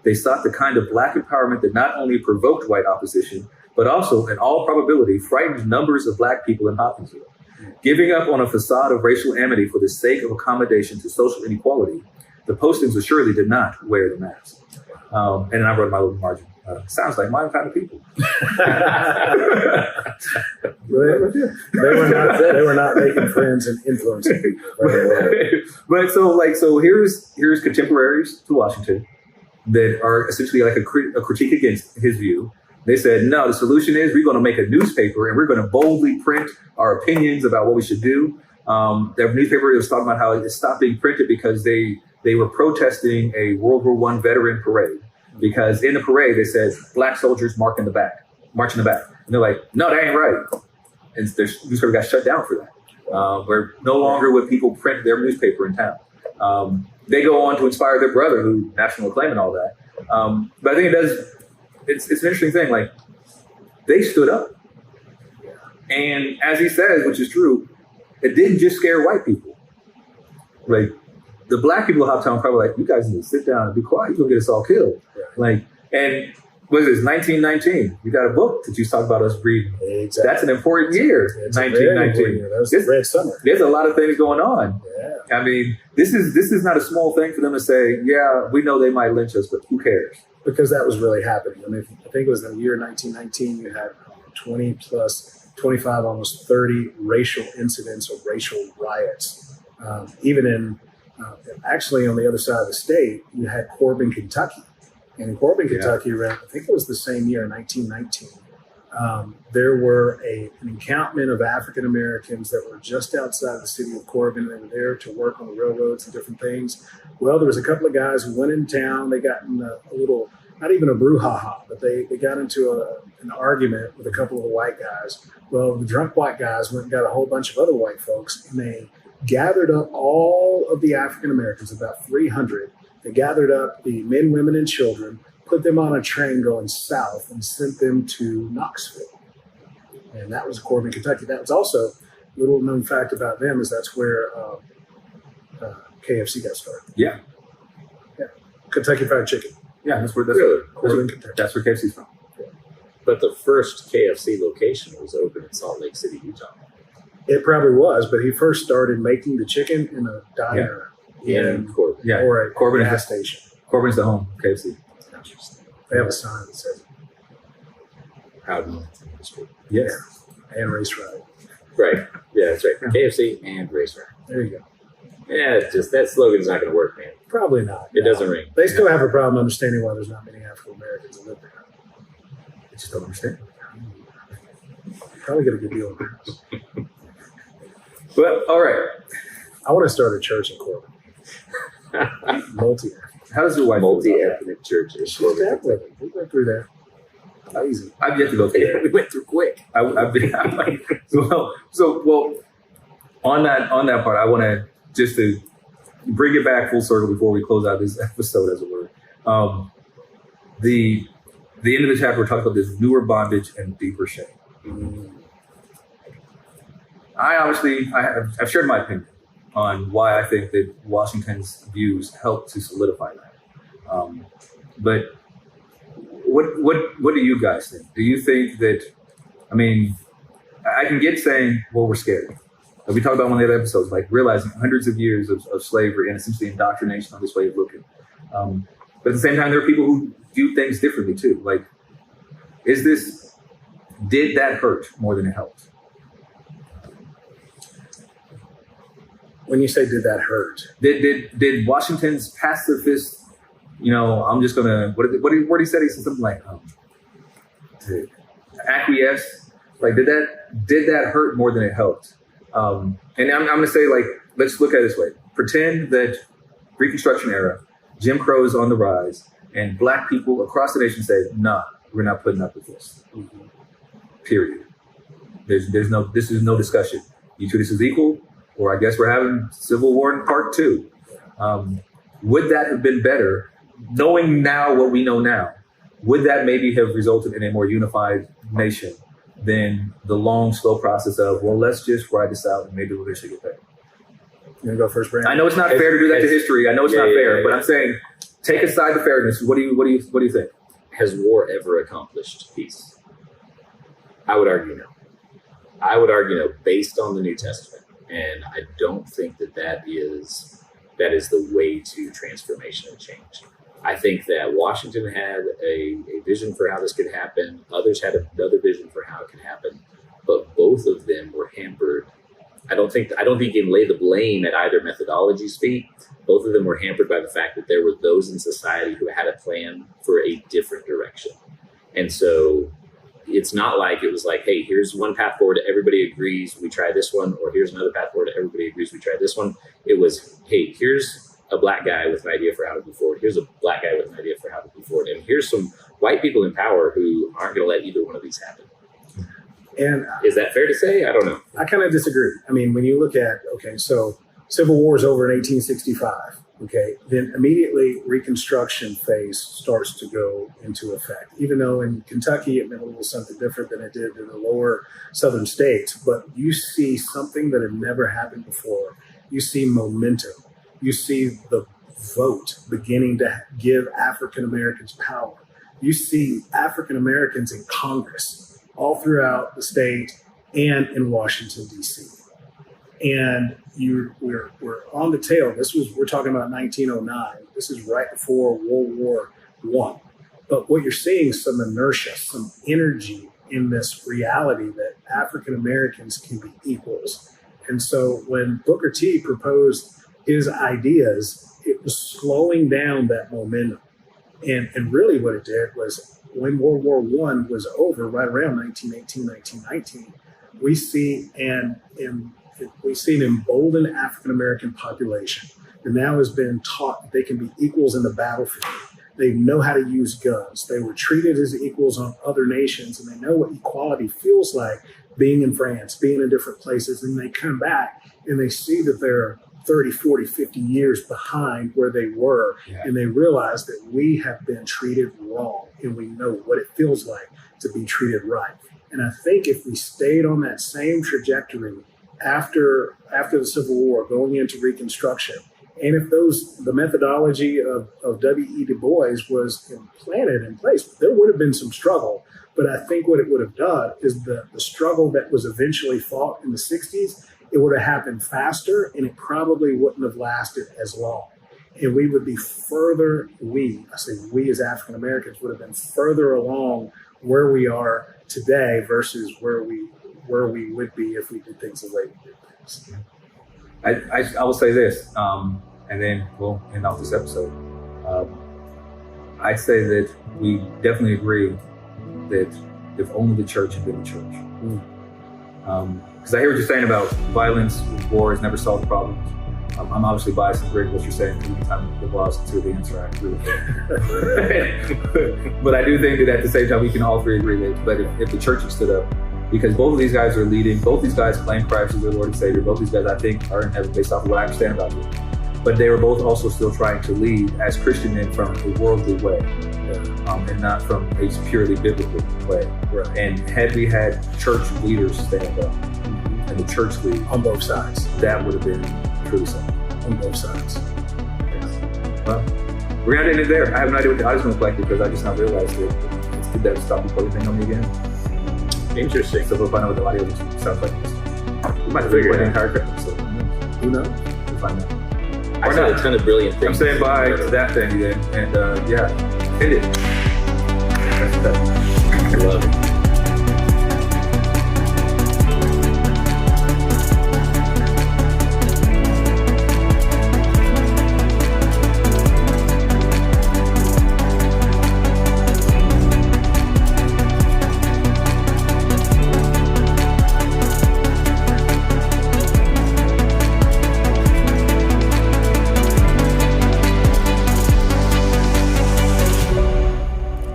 They sought the kind of black empowerment that not only provoked white opposition, but also, in all probability, frightened numbers of black people in Hopkinsville. Giving up on a facade of racial amity for the sake of accommodation to social inequality, the Postons assuredly did not wear the mask. And then I wrote my little margin. Sounds like my kind of people. They were not making friends and influencing people. But so here's contemporaries to Washington that are essentially like a critique against his view. They said, no, the solution is we're going to make a newspaper and we're going to boldly print our opinions about what we should do. Their newspaper was talking about how it stopped being printed because they were protesting a World War I veteran parade. Because in the parade, they said, black soldiers march in the back. And they're like, no, that ain't right. And their newspaper got shut down for that. Where no longer would people print their newspaper in town. They go on to inspire their brother, who national acclaim and all that. But I think it's an interesting thing. Like, they stood up. And as he says, which is true, it didn't just scare white people. Like, the black people of Hoptown probably like, you guys need to sit down and be quiet. You're going to get us all killed. Like, and what is this, 1919? You got a book that you talk about us reading. Exactly. That's an important year, 1919. That was the Red Summer. There's a lot of things going on. Yeah. I mean, this is not a small thing for them to say, yeah, we know they might lynch us, but who cares? Because that was really happening. I mean, I think it was the year 1919, you had 20 plus 25, almost 30 racial incidents or racial riots. Even in, actually on the other side of the state, you had Corbin, Kentucky. And in Corbin, Kentucky, around, I think it was the same year, 1919, there were an encampment of African Americans that were just outside the city of Corbin. They were there to work on the railroads and different things. Well, there was a couple of guys who went in town. They got in a little, not even a brouhaha, but they got into an argument with a couple of the white guys. Well, the drunk white guys went and got a whole bunch of other white folks, and they gathered up all of the African Americans, about 300. They gathered up the men, women, and children, put them on a train going south, and sent them to Knoxville. And that was Corbin, Kentucky. That was also a little known fact about them is that's where KFC got started. Yeah. Kentucky Fried Chicken. Yeah, that's where KFC's from. Yeah. But the first KFC location was open in Salt Lake City, Utah. It probably was, but he first started making the chicken in a diner in Corbin. Yeah, or a Corbin gas station. Corbin's the home of KFC. Interesting. They have a sign that says Proud Millington Industry. Yes. Yeah. And Race Ride. Right. Yeah, that's right. KFC and Race Ride. There you go. Yeah, it's just that slogan's not going to work, man. Probably not. It doesn't ring. They still have a problem understanding why there's not many African Americans that live there. They just don't understand. Probably get a good deal on this. Well, all right. I want to start a church in Corbin. How does your wife multi-ethnic church? She's that with it. We went through that. Easy. I've yet to go through that. We went through quick. I've been well. On that part, I want to just to bring it back full circle before we close out this episode, as it were. The end of the chapter, we're talking about this newer bondage and deeper shame. I've shared my opinion on why I think that Washington's views helped to solidify that. But what do you guys think? Do you think that? I mean, I can get saying, well, we're scared. Like we talked about one of the other episodes, like realizing hundreds of years of slavery and essentially indoctrination on this way of looking. But at the same time, there are people who do things differently too. Like, did that hurt more than it helped? When you say did that hurt? Did Washington's pacifist, I'm just going to, what he said? He said something like, to acquiesce. Like, did that hurt more than it helped? And I'm going to say, like, let's look at it this way. Pretend that Reconstruction era, Jim Crow is on the rise, And black people across the nation say, no, we're not putting up with this. Period. This is no discussion. You treat us as equal, or I guess we're having civil war in part 2. Would that have been better, knowing now what we know now? Would that maybe have resulted in a more unified nation than the long, slow process of, well, let's just ride this out and maybe we'll eventually get there? You want to go first, Brandon? I know it's not fair to do that to history. I know it's not fair, but I'm saying, take aside the fairness. What do you think? Has war ever accomplished peace? I would argue no. I would argue no, based on the New Testament, and I don't think that is the way to transformation and change. I think that Washington had a vision for how this could happen. Others had another vision for how it could happen, but both of them were hampered. I don't think you can lay the blame at either methodology's feet. Both of them were hampered by the fact that there were those in society who had a plan for a different direction. And so it's not like it was like, hey, here's one path forward, everybody agrees, we try this one, or here's another path forward, everybody agrees, we try this one. It was, hey, here's a black guy with an idea for how to move forward. Here's a black guy with an idea for how to move forward. And here's some white people in power who aren't going to let either one of these happen. And is that fair to say? I don't know. I kind of disagree. I mean, when you look at, okay, so Civil War is over in 1865. Okay, then immediately Reconstruction phase starts to go into effect, even though in Kentucky it meant a little something different than it did in the lower southern states. But you see something that had never happened before. You see momentum. You see the vote beginning to give African Americans power. You see African Americans in Congress all throughout the state and in Washington, D.C. And we're on the tail. We're talking about 1909. This is right before World War I. But what you're seeing is some inertia, some energy in this reality that African Americans can be equals. And so when Booker T proposed his ideas, it was slowing down that momentum. And really what it did was when World War I was over, right around 1918, 1919, we see an emboldened African-American population that now has been taught that they can be equals in the battlefield. They know how to use guns. They were treated as equals on other nations, and they know what equality feels like being in France, being in different places. And they come back and they see that they're 30, 40, 50 years behind where they were. Yeah. And they realize that we have been treated wrong, and we know what it feels like to be treated right. And I think if we stayed on that same trajectory after the Civil War, going into Reconstruction, and if the methodology of W.E. Du Bois was implanted in place, there would have been some struggle. But I think what it would have done is the struggle that was eventually fought in the 60s, it would have happened faster, and it probably wouldn't have lasted as long. And we would be further, I say we as African Americans would have been further along where we are today versus where we would be if we did things the way we did things. I will say this, and then we'll end off this episode. I'd say that we definitely agree that if only the church had been the church. Because I hear what you're saying about violence, wars never solve the problems. I'm obviously biased and agree with what you're saying. Anytime the laws to the answer, I agree with it. But I do think that at the same time, we can all three agree that, but if the church had stood up, because both of these guys are leading, both these guys claim Christ as their Lord and Savior. Both these guys, I think, are in heaven based off of what I understand about them. But they were both also still trying to lead as Christian men from a worldly way, and not from a purely biblical way. Right. And had we had church leaders stand up, and the church lead on both sides, that would have been truly something. On both sides. Well, we're gonna end it there. I have no idea what the audio's gonna look like because I just now realized that did that stop recording thing on me again. Interesting. So we'll find out what the audio sounds like. We might have figured out the entire credit, so who knows? We'll find out. I said a ton of brilliant things. I'm saying bye to that thing then, and end it. That's that. I love it.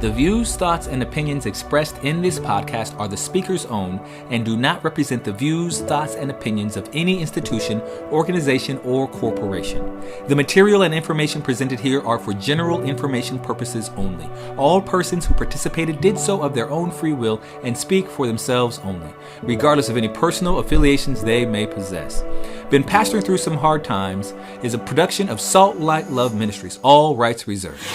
The views, thoughts, and opinions expressed in this podcast are the speaker's own and do not represent the views, thoughts, and opinions of any institution, organization, or corporation. The material and information presented here are for general information purposes only. All persons who participated did so of their own free will and speak for themselves only, regardless of any personal affiliations they may possess. Been Pastoring Through Some Hard Times is a production of Salt.Light.Love Ministries. All rights reserved.